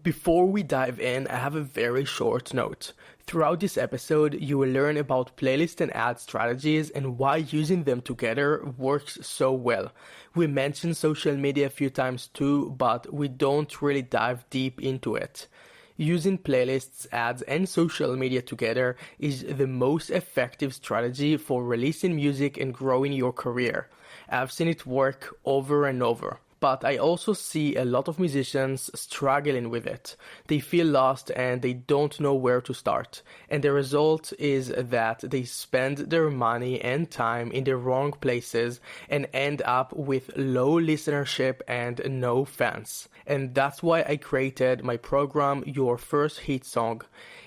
Before we dive in, I have a very short note. Throughout this episode, you will learn about playlist and ad strategies and why using them together works so well. We mentioned social media a few times too, but we don't really dive deep into it. Using playlists, ads, and social media together is the most effective strategy for releasing music and growing your career. I've seen it work over and over. But I also see a lot of musicians struggling with it. They feel lost and they don't know where to start. And the result is that they spend their money and time in the wrong places and end up with low listenership and no fans. And that's why I created my program, Your First Hit Song.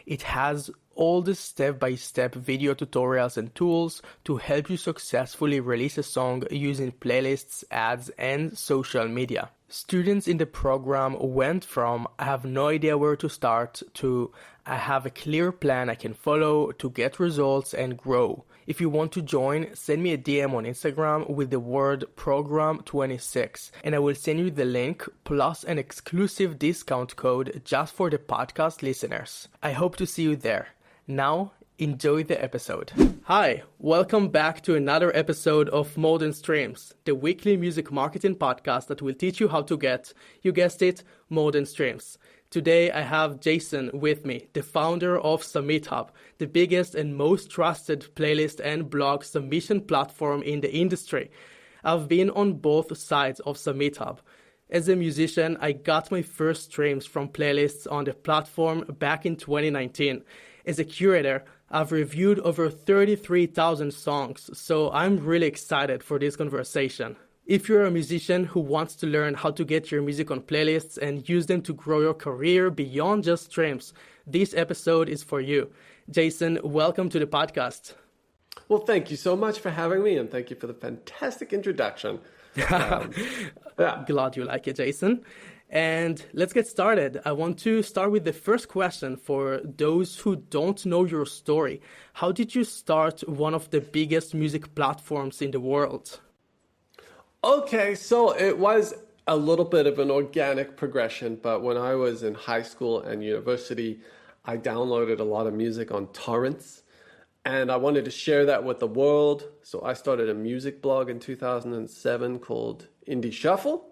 It has all the step-by-step video tutorials and tools to help you successfully release a song using playlists, ads, and social media. Students in the program went from I have no idea where to start to I have a clear plan I can follow to get results and grow. If you want to join, send me a DM on Instagram with the word program26 and I will send you the link plus an exclusive discount code just for the podcast listeners. I hope to see you there. Now, enjoy the episode. Hi, welcome back to another episode of More Than Streams, the weekly music marketing podcast that will teach you how to get, you guessed it, more than streams. Today I have Jason with me, the founder of SubmitHub, the biggest and most trusted playlist and blog submission platform in the industry. I've been on both sides of SubmitHub. As a musician, I got my first streams from playlists on the platform back in 2019. As a curator, I've reviewed over 33,000 songs, so I'm really excited for this conversation. If you're a musician who wants to learn how to get your music on playlists and use them to grow your career beyond just streams, this episode is for you. Jason, welcome to the podcast. Well, thank you so much for having me, and thank you for the fantastic introduction. Glad you like it, Jason. And let's get started. I want to start with the first question for those who don't know your story. How did you start one of the biggest music platforms in the world? Okay, so it was a little bit of an organic progression, but when I was in high school and university, I downloaded a lot of music on torrents, and I wanted to share that with the world. So I started a music blog in 2007 called Indie Shuffle.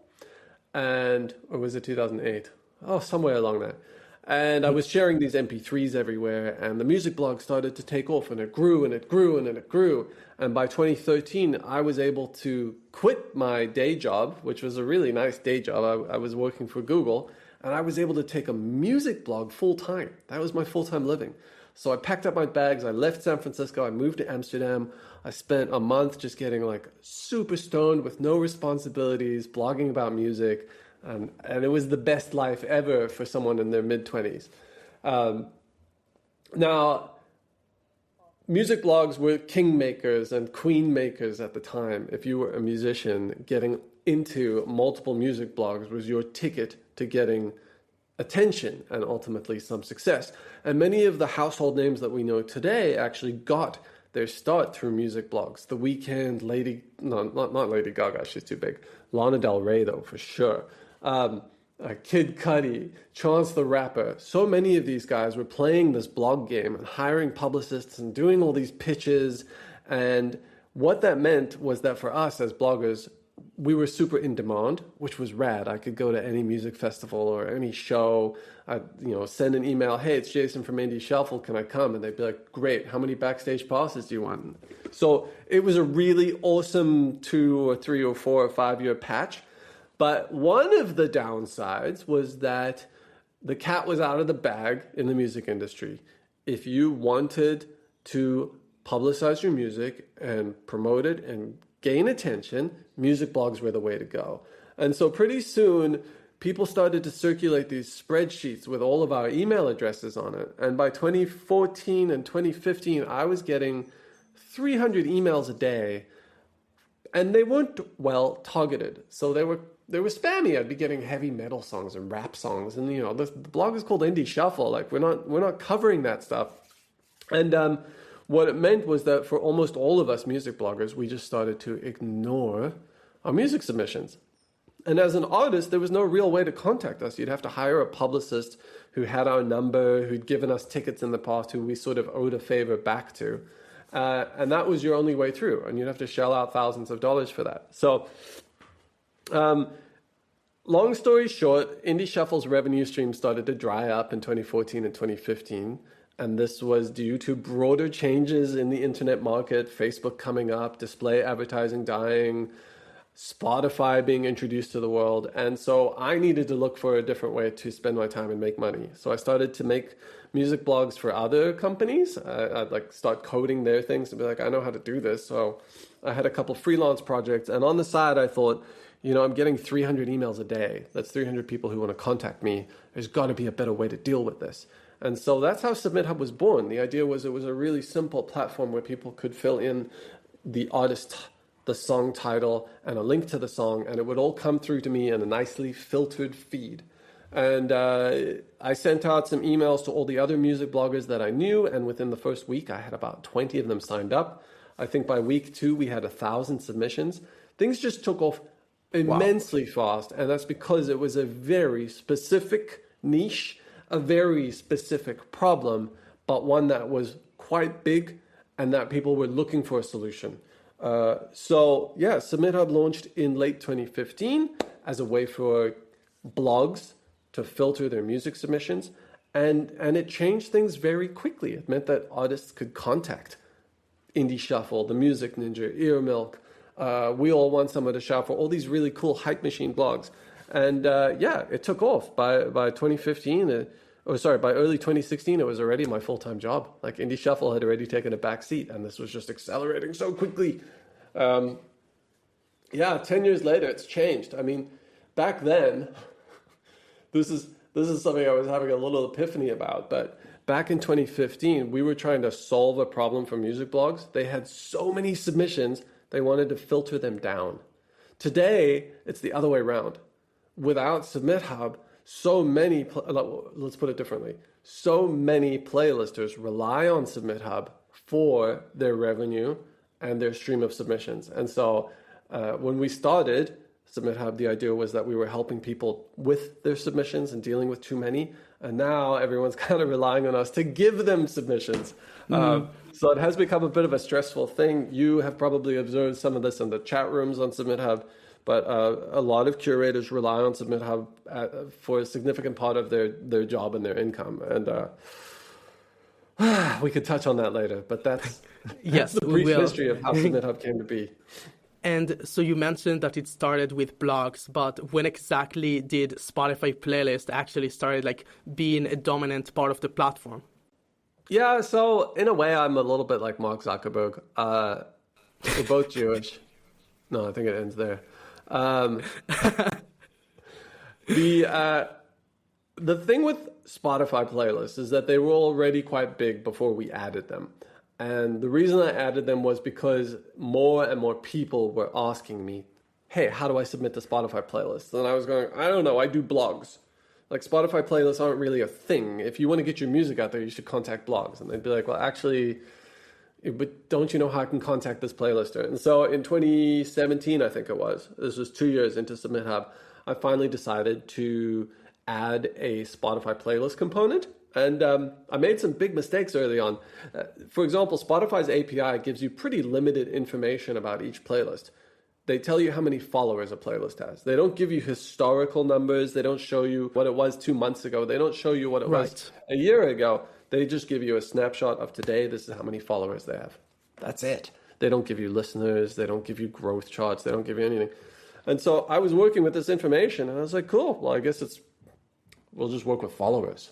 Or was it 2008? Oh, somewhere along that. And I was sharing these MP3s everywhere, and the music blog started to take off, and it grew and it grew and it grew. And by 2013, I was able to quit my day job, which was a really nice day job. I was working for Google, and I was able to take a music blog full time. That was my full-time living. So I packed up my bags, I left San Francisco, I moved to Amsterdam. I spent a month just getting like super stoned with no responsibilities, blogging about music. And it was the best life ever for someone in their mid-20s. Now, music blogs were kingmakers and queen makers at the time. If you were a musician, getting into multiple music blogs was your ticket to getting attention and ultimately some success. And many of the household names that we know today actually got their start through music blogs. The Weeknd, not Lady Gaga, she's too big. Lana Del Rey, though, for sure. Kid Cudi, Chance the Rapper. So many of these guys were playing this blog game and hiring publicists and doing all these pitches. And what that meant was that for us as bloggers, we were super in demand, which was rad. I could go to any music festival or any show. I'd, send an email, hey, it's Jason from Indie Shuffle, can I come? And they'd be like, great, how many backstage passes do you want? So it was a really awesome 2 or 3 or 4 or 5 year patch. But one of the downsides was that the cat was out of the bag in the music industry. If you wanted to publicize your music and promote it and gain attention, music blogs were the way to go. And so pretty soon, people started to circulate these spreadsheets with all of our email addresses on it. And by 2014 and 2015, I was getting 300 emails a day, and they weren't well targeted. So they were spammy. I'd be getting heavy metal songs and rap songs, and the blog is called Indie Shuffle. Like we're not covering that stuff. And what it meant was that for almost all of us music bloggers, we just started to ignore our music submissions. And as an artist, there was no real way to contact us. You'd have to hire a publicist who had our number, who'd given us tickets in the past, who we sort of owed a favor back to. And that was your only way through. And you'd have to shell out thousands of dollars for that. So long story short, Indie Shuffle's revenue stream started to dry up in 2014 and 2015. And this was due to broader changes in the internet market, Facebook coming up, display advertising dying, Spotify being introduced to the world. And so I needed to look for a different way to spend my time and make money. So I started to make music blogs for other companies. I'd like start coding their things to be like, I know how to do this. So I had a couple freelance projects. And on the side, I thought, you know, I'm getting 300 emails a day. That's 300 people who want to contact me. There's got to be a better way to deal with this. And so that's how SubmitHub was born. The idea was it was a really simple platform where people could fill in the artist, the song title, and a link to the song, and it would all come through to me in a nicely filtered feed. And I sent out some emails to all the other music bloggers that I knew, and within the first week, I had about 20 of them signed up. I think by week 2, we had 1,000 submissions. Things just took off immensely fast, and that's because it was a very specific niche, a very specific problem, but one that was quite big and that people were looking for a solution. SubmitHub launched in late 2015 as a way for blogs to filter their music submissions, and it changed things very quickly. It meant that artists could contact Indie Shuffle, The Music Ninja, Earmilk, We All Want Someone to Shuffle, all these really cool hype machine blogs. And it took off. By 2015, by early 2016, it was already my full-time job. Like Indie Shuffle had already taken a back seat, and this was just accelerating so quickly. 10 years later, it's changed. I mean, back then, this is something I was having a little epiphany about, but back in 2015, we were trying to solve a problem for music blogs. They had so many submissions, they wanted to filter them down. Today, it's the other way around. Without SubmitHub, so many playlisters rely on SubmitHub for their revenue and their stream of submissions. And so when we started SubmitHub, the idea was that we were helping people with their submissions and dealing with too many. And now everyone's kind of relying on us to give them submissions. So it has become a bit of a stressful thing. You have probably observed some of this in the chat rooms on SubmitHub, but a lot of curators rely on SubmitHub for a significant part of their job and their income. And we could touch on that later, but that's the brief history of how SubmitHub came to be. And so you mentioned that it started with blogs, but when exactly did Spotify playlist actually started like being a dominant part of the platform? Yeah, so in a way, I'm a little bit like Mark Zuckerberg. We're both Jewish. No, I think it ends there. The thing with Spotify playlists is that they were already quite big before we added them. And the reason I added them was because more and more people were asking me, hey, how do I submit to Spotify playlists? And I was going, I don't know, I do blogs. Like Spotify playlists aren't really a thing. If you want to get your music out there, you should contact blogs. And they'd be like, well, actually, but don't you know how I can contact this playlister? And so in 2017, I think it was, this was 2 years into SubmitHub, I finally decided to add a Spotify playlist component. And I made some big mistakes early on. For example, Spotify's API gives you pretty limited information about each playlist. They tell you how many followers a playlist has. They don't give you historical numbers. They don't show you what it was 2 months ago. They don't show you what it was a year ago. They just give you a snapshot of today. This is how many followers they have. That's it. They don't give you listeners. They don't give you growth charts. They don't give you anything. And so I was working with this information, and I was like, cool. Well, I guess we'll just work with followers.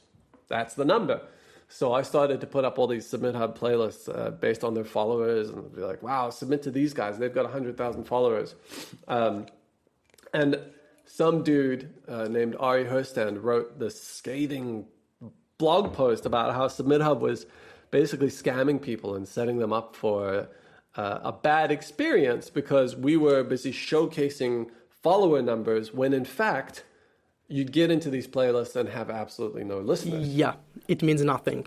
That's the number. So I started to put up all these SubmitHub playlists based on their followers, and be like, wow, submit to these guys. They've got 100,000 followers. And some dude named Ari Herstand wrote this scathing blog post about how SubmitHub was basically scamming people and setting them up for a bad experience because we were busy showcasing follower numbers when in fact you'd get into these playlists and have absolutely no listeners. Yeah, it means nothing.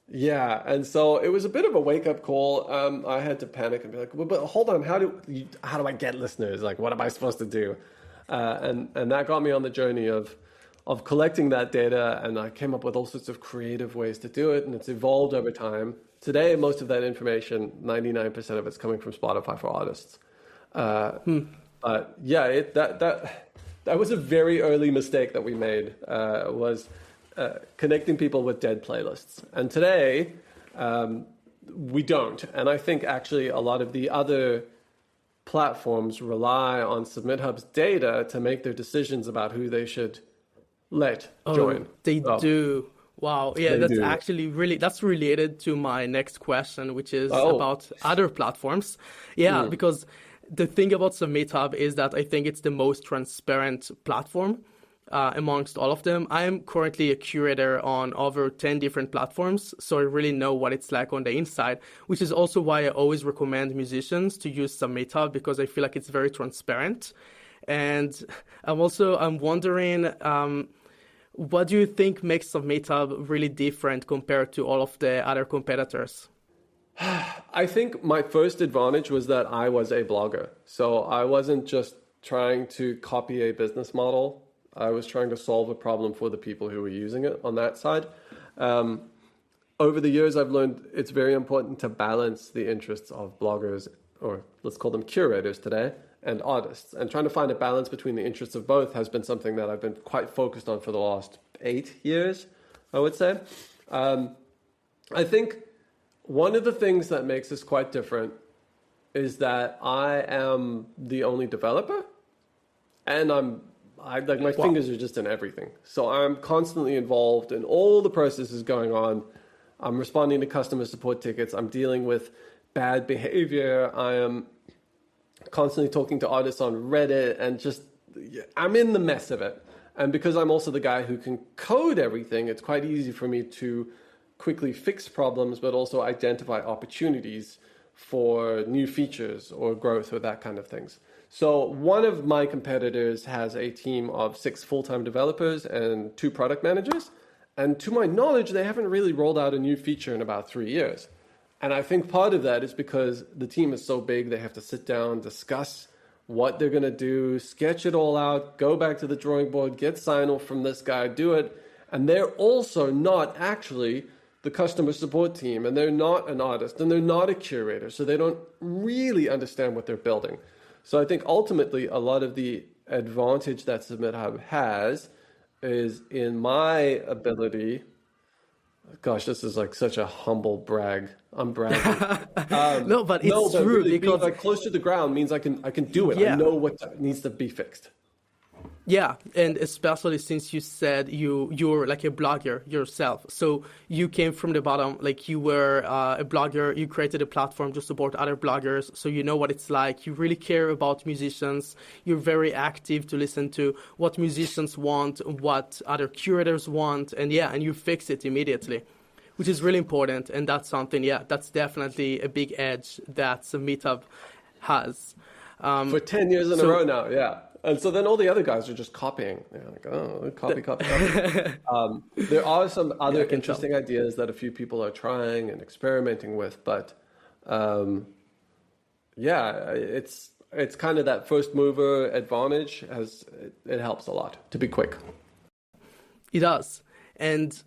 Yeah, and so it was a bit of a wake-up call. I had to panic and be like, well, but hold on, how do I get listeners? Like, what am I supposed to do? And that got me on the journey of collecting that data, and I came up with all sorts of creative ways to do it, and it's evolved over time. Today, most of that information, 99% of it's coming from Spotify for Artists. But yeah, that was a very early mistake that we made, was connecting people with dead playlists. And today, we don't. And I think actually a lot of the other platforms rely on SubmitHub's data to make their decisions about who they should let join. They do. Wow. Yeah, They that's do. actually that's related to my next question, which is about other platforms. Yeah, because the thing about SubmitHub is that I think it's the most transparent platform amongst all of them. I am currently a curator on over 10 different platforms, so I really know what it's like on the inside, which is also why I always recommend musicians to use SubmitHub, because I feel like it's very transparent. And I'm wondering, what do you think makes SubmitHub really different compared to all of the other competitors? I think my first advantage was that I was a blogger. So I wasn't just trying to copy a business model. I was trying to solve a problem for the people who were using it on that side. Over the years, I've learned it's very important to balance the interests of bloggers, or let's call them curators today, and artists. And trying to find a balance between the interests of both has been something that I've been quite focused on for the last 8 years, I would say. I think one of the things that makes this quite different is that I am the only developer, and my fingers are just in everything. So I'm constantly involved in all the processes going on. I'm responding to customer support tickets. I'm dealing with bad behavior. I am constantly talking to artists on Reddit, and I'm in the mess of it. And because I'm also the guy who can code everything, it's quite easy for me to quickly fix problems, but also identify opportunities for new features or growth or that kind of things. So one of my competitors has a team of 6 full-time developers and 2 product managers. And to my knowledge, they haven't really rolled out a new feature in about 3 years. And I think part of that is because the team is so big, they have to sit down, discuss what they're going to do, sketch it all out, go back to the drawing board, get sign-off from this guy, do it. And they're also not actually the customer support team, and they're not an artist, and they're not a curator, so they don't really understand what they're building. So I think ultimately a lot of the advantage that SubmitHub has is in my ability. Gosh, this is like such a humble brag. I'm bragging. No, but it's true, really because being like close to the ground means I can do it. Yeah. I know what needs to be fixed. Yeah, and especially since you said you're like a blogger yourself. So you came from the bottom, like you were a blogger, you created a platform to support other bloggers, so you know what it's like. You really care about musicians. You're very active to listen to what musicians want, what other curators want, and you fix it immediately, which is really important. And that's something, that's definitely a big edge that SubmitHub has. For 10 years in a row now, yeah. And so then all the other guys are just copying. They're like, oh, copy. There are some other interesting ideas that a few people are trying and experimenting with, but it's kind of that first mover advantage. It helps a lot to be quick. It does. And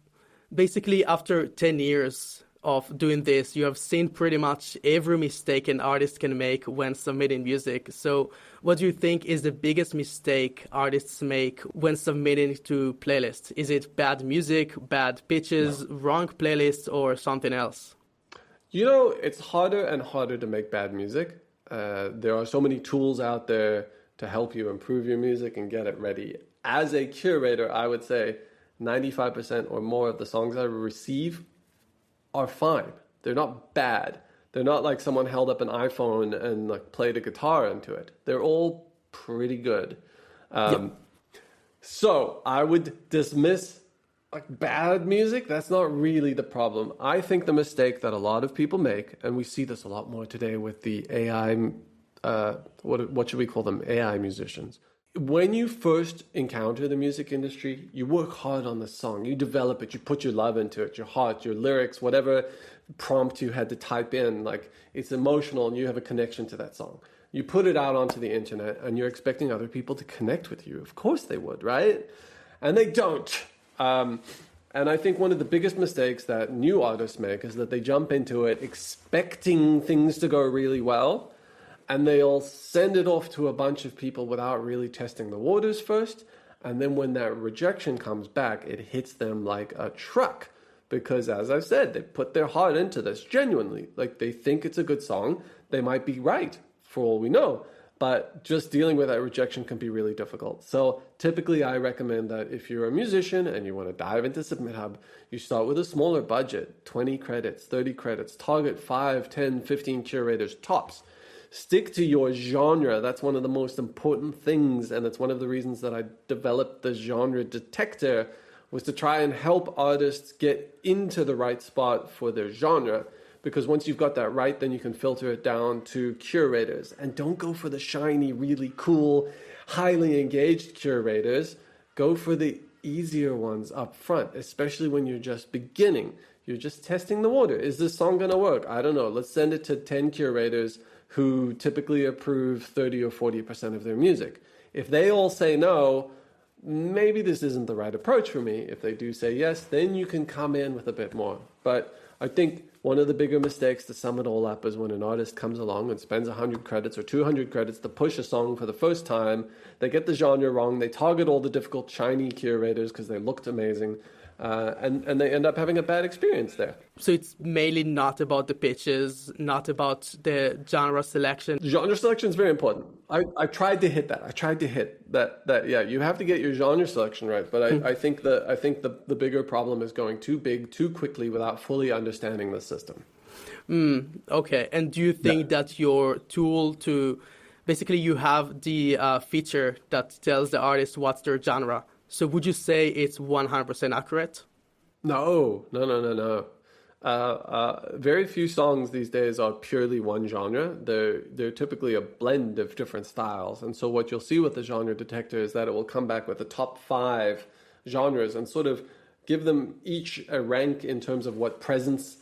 basically after 10 years of doing this, you have seen pretty much every mistake an artist can make when submitting music. So what do you think is the biggest mistake artists make when submitting to playlists? Is it bad music, bad pitches, wrong playlists, or something else? You know, it's harder and harder to make bad music. There are so many tools out there to help you improve your music and get it ready. As a curator, I would say 95% or more of the songs I receive are fine. They're not bad. They're not like someone held up an iPhone and like played a guitar into it. They're all pretty good. So I would dismiss like bad music. That's not really the problem. I think the mistake that a lot of people make, and we see this a lot more today with the AI, what should we call them? AI musicians. When you first encounter the music industry, you work hard on the song. You develop it. You put your love into it, your heart, your lyrics, whatever prompt you had to type in. Like it's emotional and you have a connection to that song. You put it out onto the internet and you're expecting other people to connect with you. Of course they would, right? And they don't. And I think one of the biggest mistakes that new artists make is that they jump into it expecting things to go really well, and they'll send it off to a bunch of people without really testing the waters first. And then when that rejection comes back, it hits them like a truck. Because as I've said, they put their heart into this genuinely. Like, they think it's a good song. They might be right, for all we know. But just dealing with that rejection can be really difficult. So typically I recommend that if you're a musician and you want to dive into SubmitHub, you start with a smaller budget, 20 credits, 30 credits, target 5, 10, 15 curators tops. Stick to your genre. That's one of the most important things. And it's one of the reasons that I developed the genre detector, was to try and help artists get into the right spot for their genre. Because once you've got that right, then you can filter it down to curators. And don't go for the shiny, really cool, highly engaged curators. Go for the easier ones up front, especially when you're just beginning. You're just testing the water. Is this song going to work? I don't know. Let's send it to 10 curators who typically approve 30 or 40% of their music. If they all say no, maybe this isn't the right approach for me. If they do say yes, then you can come in with a bit more. But I think one of the bigger mistakes, to sum it all up, is when an artist comes along and spends 100 credits or 200 credits to push a song for the first time, they get the genre wrong, they target all the difficult, shiny curators because they looked amazing, and they end up having a bad experience there. So it's mainly not about the pitches, not about the genre selection. Genre selection is very important. I tried to hit that. I tried to hit that. Yeah, you have to get your genre selection right. But I think the bigger problem is going too big too quickly without fully understanding the system. Okay. And do you think that your tool to basically you have the feature that tells the artist what's their genre? So would you say it's 100% accurate? No. Very few songs these days are purely one genre. They're typically a blend of different styles. And so what you'll see with the genre detector is that it will come back with the top 5 genres and sort of give them each a rank in terms of what presence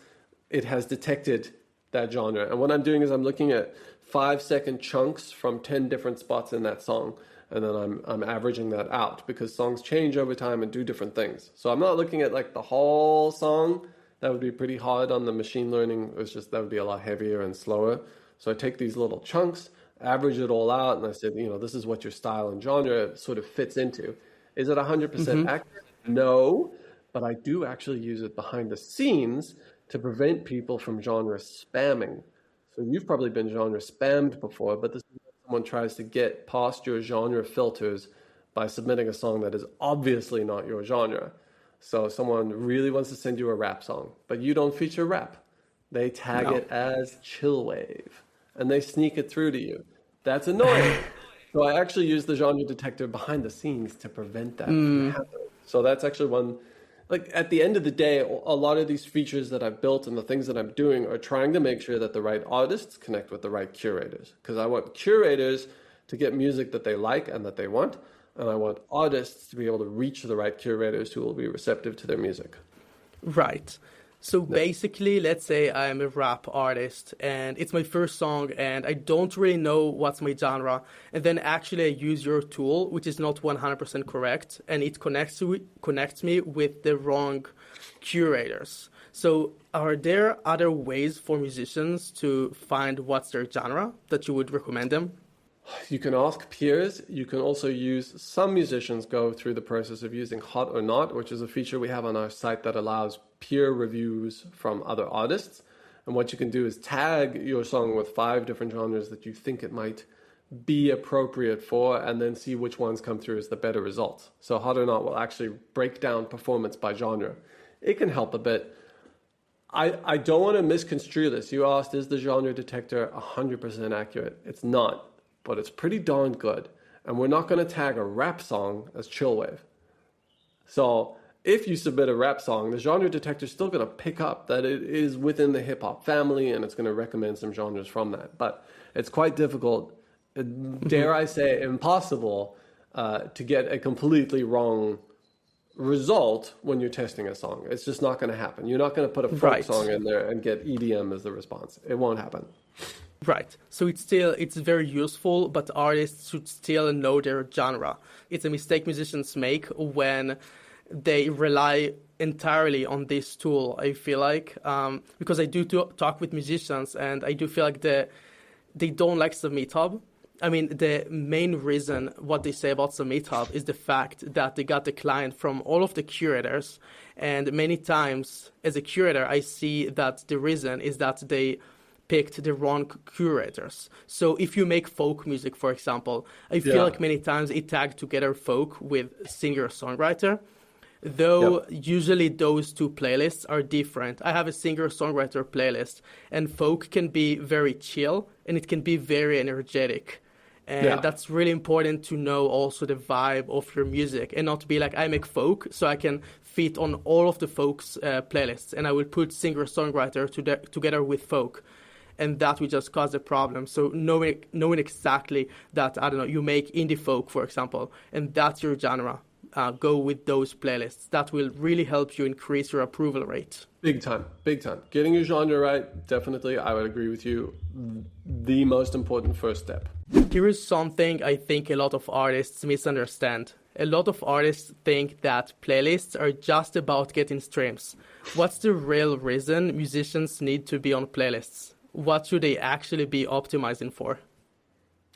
it has detected that genre. And what I'm doing is I'm looking at 5-second chunks from 10 different spots in that song. And then I'm averaging that out because songs change over time and do different things. So I'm not looking at like the whole song. That would be pretty hard on the machine learning. That would be a lot heavier and slower. So I take these little chunks, average it all out, and I said, this is what your style and genre sort of fits into. Is it 100% accurate? No, but I do actually use it behind the scenes to prevent people from genre spamming. So you've probably been genre spammed before, but this is someone tries to get past your genre filters by submitting a song that is obviously not your genre. So someone really wants to send you a rap song, but you don't feature rap. They tag it as chillwave, and they sneak it through to you. That's annoying. So I actually use the genre detector behind the scenes to prevent that from happening. So that's actually one, like at the end of the day, a lot of these features that I've built and the things that I'm doing are trying to make sure that the right artists connect with the right curators. Because I want curators to get music that they like and that they want. And I want artists to be able to reach the right curators who will be receptive to their music. Right. So basically, let's say I'm a rap artist and it's my first song and I don't really know what's my genre. And then actually I use your tool, which is not 100% correct, and it connects me with the wrong curators. So are there other ways for musicians to find what's their genre that you would recommend them? You can ask peers. You can also use, some musicians go through the process of using Hot or Not, which is a feature we have on our site that allows peer reviews from other artists. And what you can do is tag your song with 5 different genres that you think it might be appropriate for, and then see which ones come through as the better results. So Hot or Not will actually break down performance by genre. It can help a bit. I don't want to misconstrue this. You asked, is the genre detector 100% accurate? It's not. But it's pretty darn good. And we're not going to tag a rap song as chillwave. So if you submit a rap song, the genre detector is still going to pick up that it is within the hip hop family, and it's going to recommend some genres from that. But it's quite difficult, dare I say impossible, to get a completely wrong result when you're testing a song. It's just not going to happen. You're not going to put a folk song in there and get EDM as the response. It won't happen. Right. So it's very useful, but artists should still know their genre. It's a mistake musicians make when they rely entirely on this tool, I feel like, because I do talk with musicians, and I do feel like they don't like SubmitHub. I mean, the main reason what they say about SubmitHub is the fact that they got the client from all of the curators, and many times as a curator, I see that the reason is that they picked the wrong curators. So if you make folk music, for example, I feel like many times it tagged together folk with singer-songwriter, though usually those two playlists are different. I have a singer-songwriter playlist, and folk can be very chill, and it can be very energetic. And that's really important to know also the vibe of your music, and not be like, I make folk, so I can fit on all of the folks playlists, and I will put singer-songwriter together with folk. And that will just cause a problem. So knowing exactly that, I don't know, you make indie folk, for example, and that's your genre, go with those playlists. That will really help you increase your approval rate. Big time, big time. Getting your genre right, definitely, I would agree with you, the most important first step. Here is something I think a lot of artists misunderstand. A lot of artists think that playlists are just about getting streams. What's the real reason musicians need to be on playlists? What should they actually be optimizing for?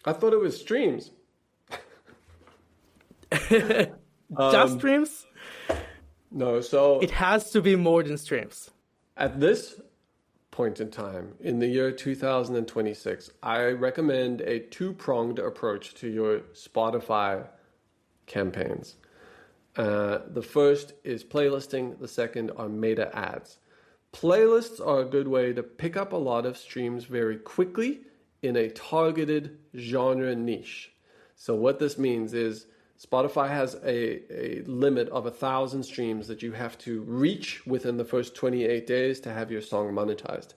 I thought it was streams. Just streams? No, so... It has to be more than streams. At this point in time, in the year 2026, I recommend a two-pronged approach to your Spotify campaigns. The first is playlisting. The second are meta ads. Playlists are a good way to pick up a lot of streams very quickly in a targeted genre niche. So what this means is Spotify has a limit of 1,000 streams that you have to reach within the first 28 days to have your song monetized.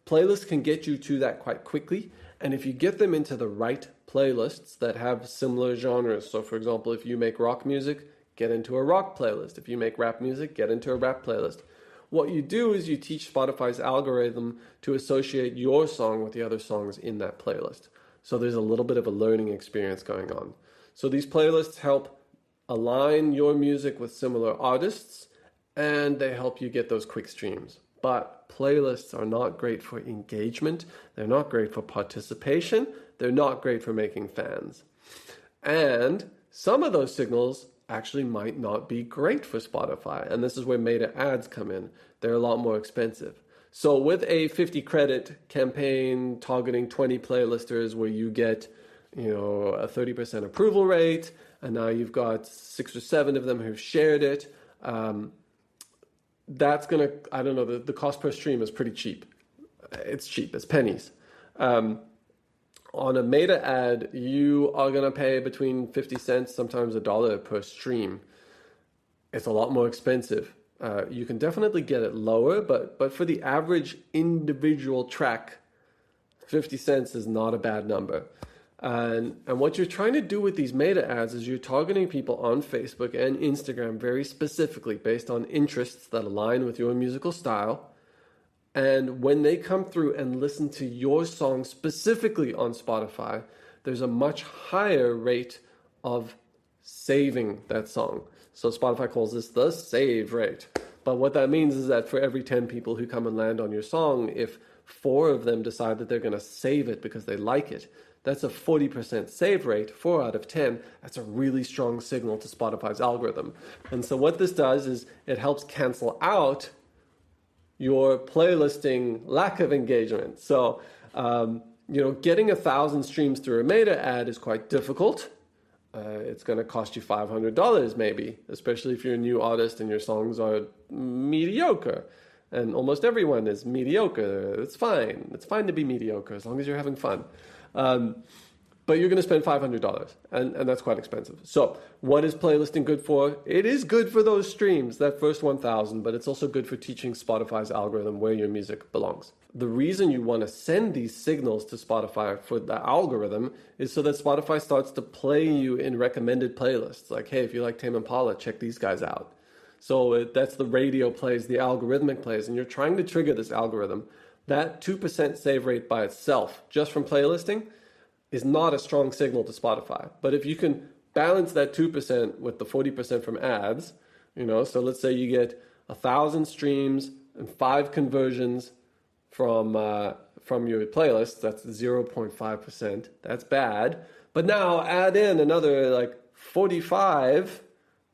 Playlists can get you to that quite quickly, and if you get them into the right playlists that have similar genres, so for example, if you make rock music, get into a rock playlist. If you make rap music, get into a rap playlist. What you do is you teach Spotify's algorithm to associate your song with the other songs in that playlist. So there's a little bit of a learning experience going on. So these playlists help align your music with similar artists, and they help you get those quick streams. But playlists are not great for engagement. They're not great for participation. They're not great for making fans. And some of those signals actually might not be great for Spotify. And this is where meta ads come in. They're a lot more expensive. So with a 50 credit campaign targeting 20 playlisters where you get, a 30% approval rate, and now you've got 6 or 7 of them who've shared it, that's going to, I don't know, the cost per stream is pretty cheap. It's cheap, it's pennies. On a meta ad, you are going to pay between 50 cents, sometimes $1 per stream. It's a lot more expensive. You can definitely get it lower, but for the average individual track, 50 cents is not a bad number. And what you're trying to do with these meta ads is you're targeting people on Facebook and Instagram very specifically based on interests that align with your musical style. And when they come through and listen to your song specifically on Spotify, there's a much higher rate of saving that song. So Spotify calls this the save rate. But what that means is that for every 10 people who come and land on your song, if 4 of them decide that they're going to save it because they like it, that's a 40% save rate, 4 out of 10. That's a really strong signal to Spotify's algorithm. And so what this does is it helps cancel out your playlisting lack of engagement. So, getting 1,000 streams through a meta ad is quite difficult. It's going to cost you $500 maybe, especially if you're a new artist and your songs are mediocre. And almost everyone is mediocre. It's fine. It's fine to be mediocre as long as you're having fun. But you're going to spend $500, and that's quite expensive. So what is playlisting good for? It is good for those streams, that first 1,000, but it's also good for teaching Spotify's algorithm where your music belongs. The reason you want to send these signals to Spotify for the algorithm is so that Spotify starts to play you in recommended playlists. Like, hey, if you like Tame Impala, check these guys out. So that's the radio plays, the algorithmic plays, and you're trying to trigger this algorithm that 2% save rate by itself, just from playlisting, is not a strong signal to Spotify. But if you can balance that 2% with the 40% from ads, so let's say you get 1,000 streams and 5 conversions from your playlist, that's 0.5%. That's bad. But now add in another like 45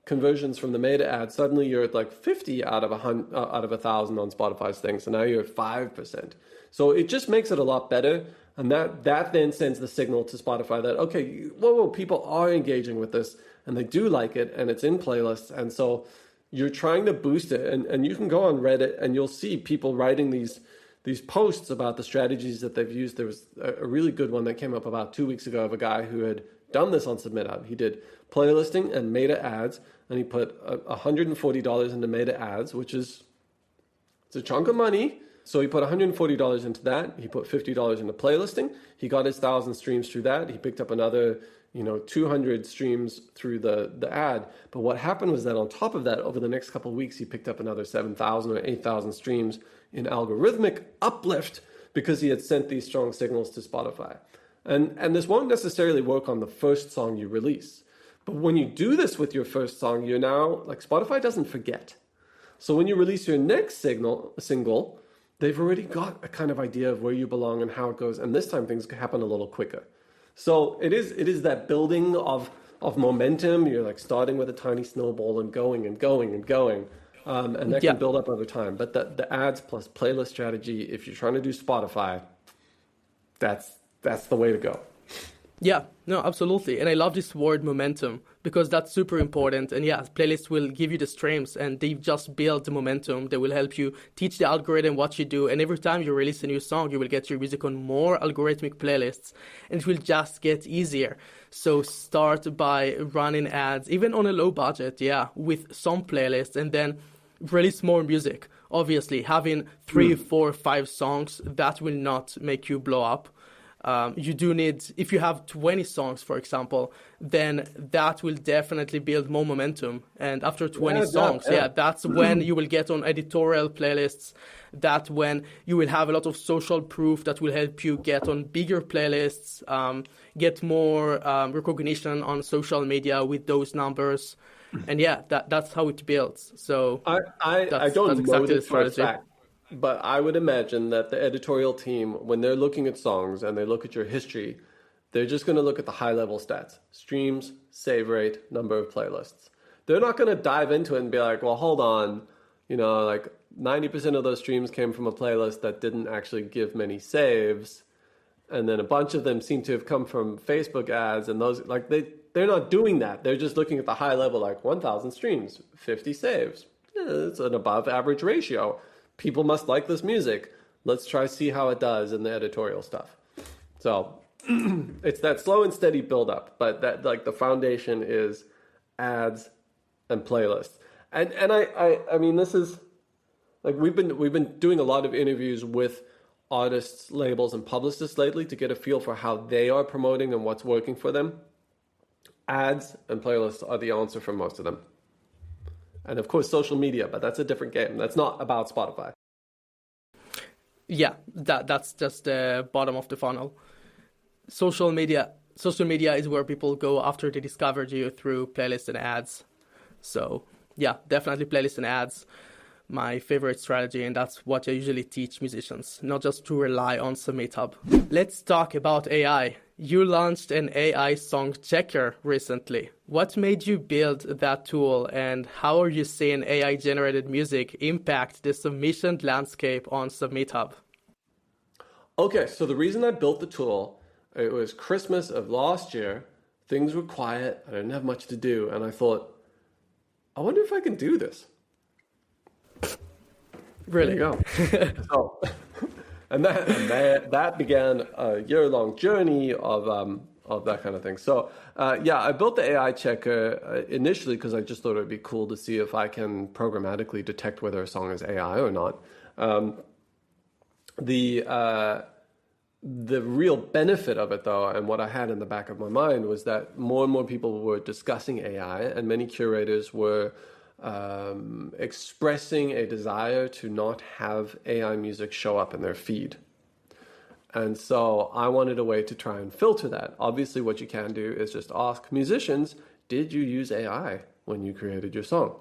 conversions from the meta ad. Suddenly you're at like 50 out of 1,000 on Spotify's thing. So now you're at 5%. So it just makes it a lot better. And that then sends the signal to Spotify that, okay, whoa, people are engaging with this and they do like it and it's in playlists. And so you're trying to boost it. And you can go on Reddit and you'll see people writing these posts about the strategies that they've used. There was a really good one that came up about 2 weeks ago of a guy who had done this on SubmitHub. He did playlisting and meta ads, and he put $140 into meta ads, it's a chunk of money. So he put $140 into that. He put $50 into playlisting. He got his 1,000 streams through that. He picked up another 200 streams through the ad. But what happened was that on top of that, over the next couple of weeks, he picked up another 7,000 or 8,000 streams in algorithmic uplift because he had sent these strong signals to Spotify. And this won't necessarily work on the first song you release. But when you do this with your first song, you're now, like, Spotify doesn't forget. So when you release your next single, they've already got a kind of idea of where you belong and how it goes. And this time things happen a little quicker. So it is that building of momentum. You're like starting with a tiny snowball and going and going and going. And that can build up over time. But the ads plus playlist strategy, if you're trying to do Spotify, that's the way to go. Yeah, no, absolutely. And I love this word momentum because that's super important. And yeah, playlists will give you the streams and they just build the momentum. They will help you teach the algorithm what you do. And every time you release a new song, you will get your music on more algorithmic playlists and it will just get easier. So start by running ads, even on a low budget, with some playlists, and then release more music. Obviously, having 3, 4, 5 songs, that will not make you blow up. You do need, if you have 20 songs, for example, then that will definitely build more momentum. And after 20 songs, that's when you will get on editorial playlists. That's when you will have a lot of social proof that will help you get on bigger playlists, get more recognition on social media with those numbers. And that's how it builds. So I don't know this for a fact. But I would imagine that the editorial team, when they're looking at songs and they look at your history, they're just going to look at the high-level stats: streams, save rate, number of playlists. They're not going to dive into it and be like, well, hold on, like 90% of those streams came from a playlist that didn't actually give many saves, and then a bunch of them seem to have come from Facebook ads, and those, like, they're not doing that. They're just looking at the high level, like 1,000 streams, 50 saves. Yeah, it's an above-average ratio. People must like this music. Let's try see how it does in the editorial stuff. So it's that slow and steady build up, but that, like, the foundation is ads and playlists. And I mean, this is like, we've been doing a lot of interviews with artists, labels, and publicists lately to get a feel for how they are promoting and what's working for them. Ads and playlists are the answer for most of them. And of course, social media, but that's a different game. That's not about Spotify. Yeah, that's just the bottom of the funnel. Social media is where people go after they discovered you through playlists and ads. So yeah, definitely playlists and ads, my favorite strategy, and that's what I usually teach musicians, not just to rely on SubmitHub. Let's talk about AI. You launched an AI song checker recently. What made you build that tool, and how are you seeing AI-generated music impact the submission landscape on SubmitHub? Okay, so the reason I built the tool, it was Christmas of last year. Things were quiet. I didn't have much to do, and I thought, I wonder if I can do this. Really? There you go. So, and that began a year-long journey of that kind of thing. So I built the AI checker initially because I just thought it would be cool to see if I can programmatically detect whether a song is AI or not. The real benefit of it, though, and what I had in the back of my mind, was that more and more people were discussing AI, and many curators were expressing a desire to not have AI music show up in their feed. And so I wanted a way to try and filter that. Obviously, what you can do is just ask musicians, did you use AI when you created your song?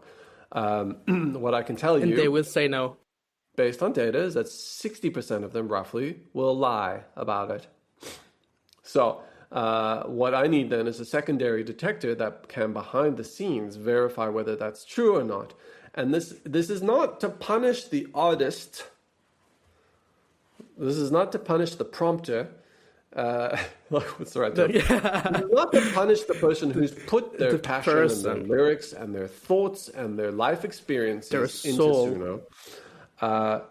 What I can tell you... And they will say no. Based on data, is that 60% of them roughly will lie about it. So what I need then is a secondary detector that can, behind the scenes, verify whether that's true or not. And this is not to punish the artist. This is not to punish the prompter. What's the right term? It's not to punish the person who's put their passion and their lyrics and their thoughts and their life experiences into Suno.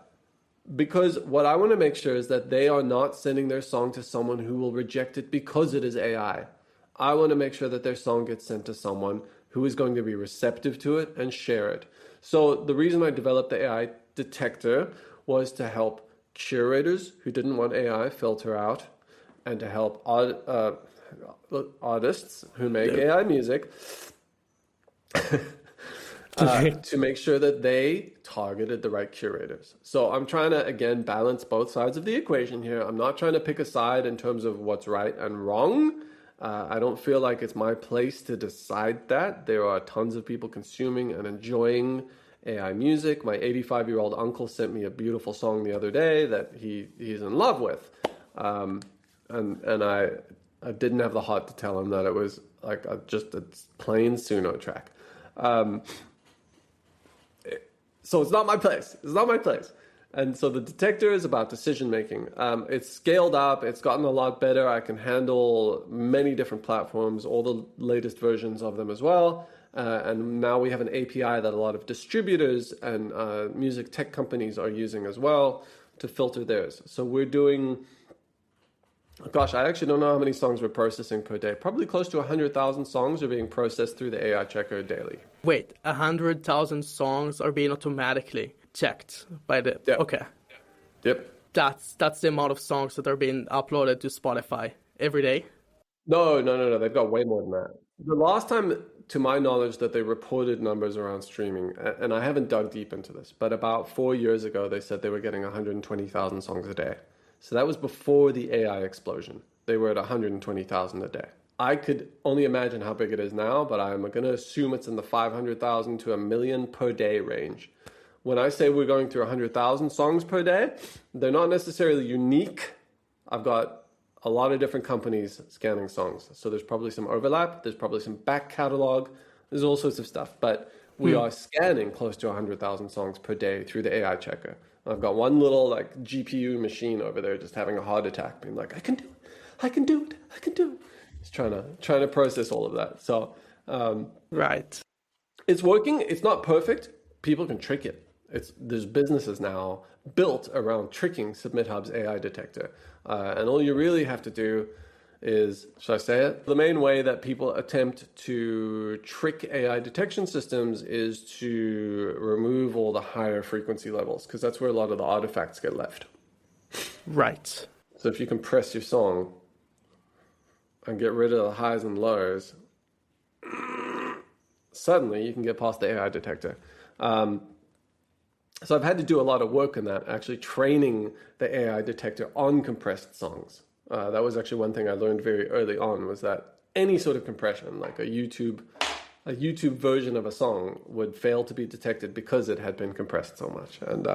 Because what I want to make sure is that they are not sending their song to someone who will reject it because it is AI. I want to make sure that their song gets sent to someone who is going to be receptive to it and share it. So the reason I developed the AI detector was to help curators who didn't want AI filter out, and to help artists who make AI music to make sure that they targeted the right curators. So I'm trying to, again, balance both sides of the equation here. I'm not trying to pick a side in terms of what's right and wrong. I don't feel like it's my place to decide that. There are tons of people consuming and enjoying AI music. My 85-year-old uncle sent me a beautiful song the other day that he's in love with. And I didn't have the heart to tell him that it was like just a plain Suno track. So it's not my place. It's not my place. And so the detector is about decision making. It's scaled up. It's gotten a lot better. I can handle many different platforms, all the latest versions of them as well. And now we have an API that a lot of distributors and music tech companies are using as well to filter theirs. So we're doing, gosh, I actually don't know how many songs we're processing per day. Probably close to 100,000 songs are being processed through the AI checker daily. Wait, 100,000 songs are being automatically checked by the... Yep. Okay. Yep. That's the amount of songs that are being uploaded to Spotify every day? No. They've got way more than that. The last time, to my knowledge, that they reported numbers around streaming, and I haven't dug deep into this, but about 4 years ago, they said they were getting 120,000 songs a day. So that was before the AI explosion. They were at 120,000 a day. I could only imagine how big it is now, but I'm going to assume it's in the 500,000 to 1 million per day range. When I say we're going through 100,000 songs per day, they're not necessarily unique. I've got a lot of different companies scanning songs. So there's probably some overlap. There's probably some back catalog. There's all sorts of stuff. But we are scanning close to 100,000 songs per day through the AI checker. I've got one little like GPU machine over there just having a heart attack, being like, I can do it. Just trying to process all of that. So right. It's working. It's not perfect. People can trick it. There's businesses now built around tricking SubmitHub's AI detector. And all you really have to do is, should I say it? The main way that people attempt to trick AI detection systems is to remove all the higher frequency levels, because that's where a lot of the artifacts get left. Right. So if you compress your song and get rid of the highs and lows, suddenly you can get past the AI detector. So I've had to do a lot of work on that, actually training the AI detector on compressed songs. That was actually one thing I learned very early on, was that any sort of compression, like a YouTube version of a song, would fail to be detected because it had been compressed so much. And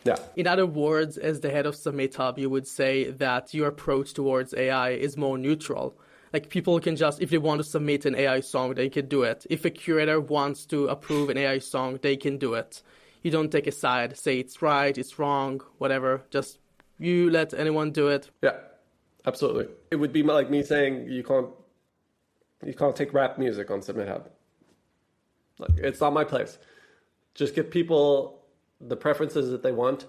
yeah. In other words, as the head of SubmitHub, you would say that your approach towards AI is more neutral. Like people can just, if they want to submit an AI song, they can do it. If a curator wants to approve an AI song, they can do it. You don't take a side, say it's right, it's wrong, whatever. Just you let anyone do it. Yeah, absolutely. It would be like me saying you can't take rap music on SubmitHub. Like, it's not my place. Just give people the preferences that they want,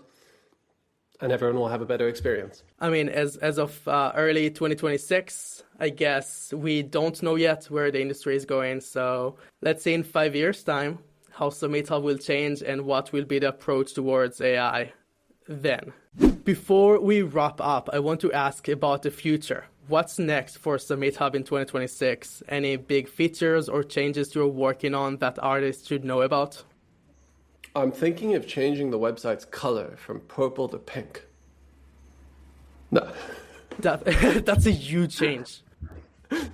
and everyone will have a better experience. I mean, as of early 2026, I guess we don't know yet where the industry is going. So let's say in 5 years' time, how SubmitHub will change and what will be the approach towards AI then. Before we wrap up, I want to ask about the future. what's next for SubmitHub in 2026? Any big features or changes you're working on that artists should know about? I'm thinking of changing the website's color from purple to pink. No. That's a huge change.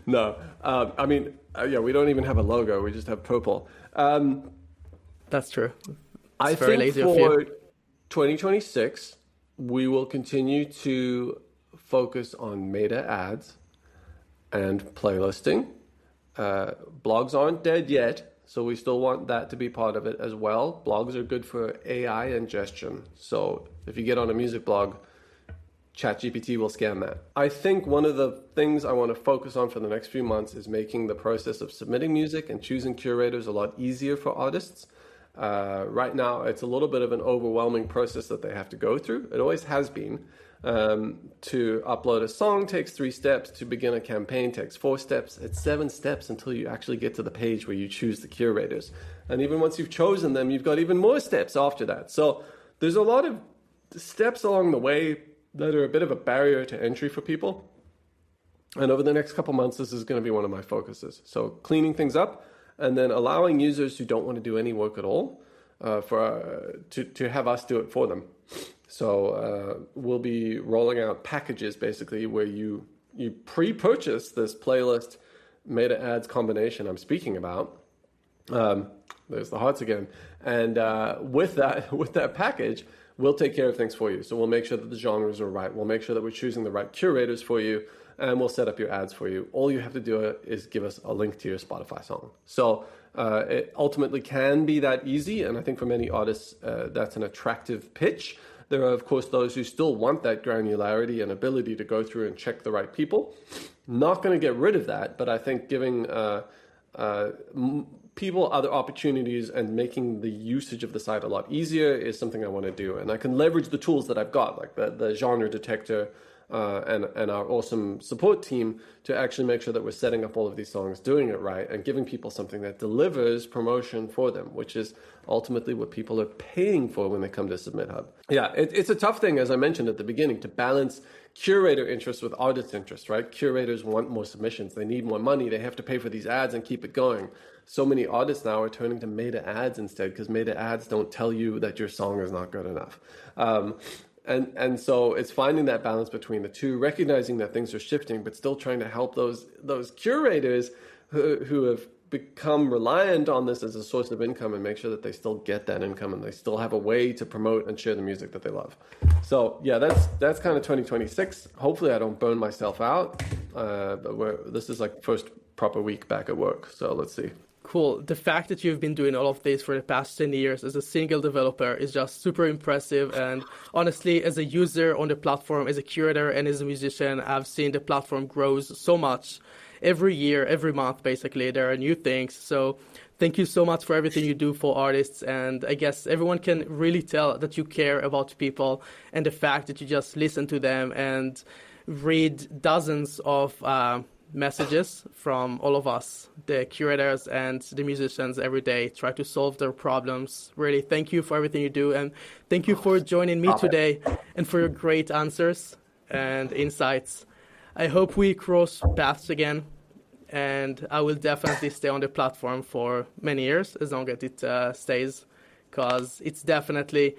No. We don't even have a logo. We just have purple. That's true. I think for 2026, we will continue to focus on meta ads and playlisting. Blogs aren't dead yet, so we still want that to be part of it as well. Blogs are good for AI ingestion. So if you get on a music blog, ChatGPT will scan that. I think one of the things I want to focus on for the next few months is making the process of submitting music and choosing curators a lot easier for artists. Right now, it's a little bit of an overwhelming process that they have to go through. It always has been. To upload a song takes 3 steps. To begin a campaign takes 4 steps. It's 7 steps until you actually get to the page where you choose the curators. And even once you've chosen them, you've got even more steps after that. So there's a lot of steps along the way that are a bit of a barrier to entry for people. And over the next couple months, this is going to be one of my focuses. So cleaning things up and then allowing users who don't want to do any work at all to have us do it for them. So we'll be rolling out packages basically where you pre-purchase this playlist meta ads combination I'm speaking about. There's the hearts again. And with that package, we'll take care of things for you. So we'll make sure that the genres are right. We'll make sure that we're choosing the right curators for you, and we'll set up your ads for you. All you have to do is give us a link to your Spotify song. So it ultimately can be that easy, and I think for many artists, that's an attractive pitch. There are, of course, those who still want that granularity and ability to go through and check the right people. Not going to get rid of that, but I think giving people other opportunities and making the usage of the site a lot easier is something I want to do. And I can leverage the tools that I've got, like the genre detector and our awesome support team to actually make sure that we're setting up all of these songs, doing it right, and giving people something that delivers promotion for them, which is ultimately what people are paying for when they come to SubmitHub. Yeah, it's a tough thing, as I mentioned at the beginning, to balance curator interest with artist interest, right? Curators want more submissions. They need more money. They have to pay for these ads and keep it going. So many artists now are turning to meta ads instead because meta ads don't tell you that your song is not good enough. And so it's finding that balance between the two, recognizing that things are shifting, but still trying to help those curators who have become reliant on this as a source of income and make sure that they still get that income and they still have a way to promote and share the music that they love. So yeah, that's kind of 2026. Hopefully I don't burn myself out, but this is like first proper week back at work. So let's see. Cool. The fact that you've been doing all of this for the past 10 years as a single developer is just super impressive. And honestly, as a user on the platform, as a curator and as a musician, I've seen the platform grows so much. Every year, every month, basically, there are new things. So thank you so much for everything you do for artists. And I guess everyone can really tell that you care about people and the fact that you just listen to them and read dozens of messages from all of us, the curators and the musicians every day, try to solve their problems. Really, thank you for everything you do. And thank you for joining me today and for your great answers and insights. I hope we cross paths again, and I will definitely stay on the platform for many years, as long as it stays, because it's definitely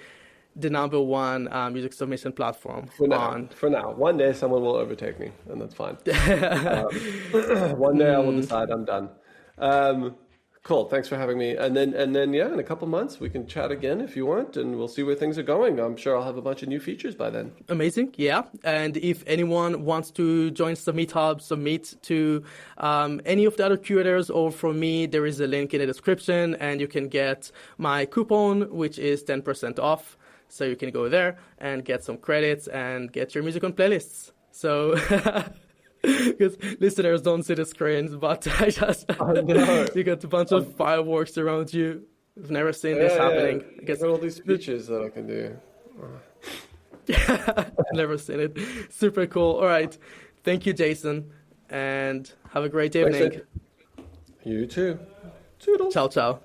the number one music submission platform. For now. One day someone will overtake me, and that's fine. One day I will decide I'm done. Cool. Thanks for having me. And then, yeah, in a couple months we can chat again if you want, and we'll see where things are going. I'm sure I'll have a bunch of new features by then. Amazing. Yeah. And if anyone wants to join SubmitHub, submit to any of the other curators or from me, there is a link in the description, and you can get my coupon, which is 10% off. So you can go there and get some credits and get your music on playlists. So because listeners don't see the screens, but you got a bunch of fireworks around you. I've never seen this happening. I guess all these features that I can do. I've never seen it. Super cool. All right. Thank you, Jason. And have a great evening. You too. Toodles. Ciao, ciao.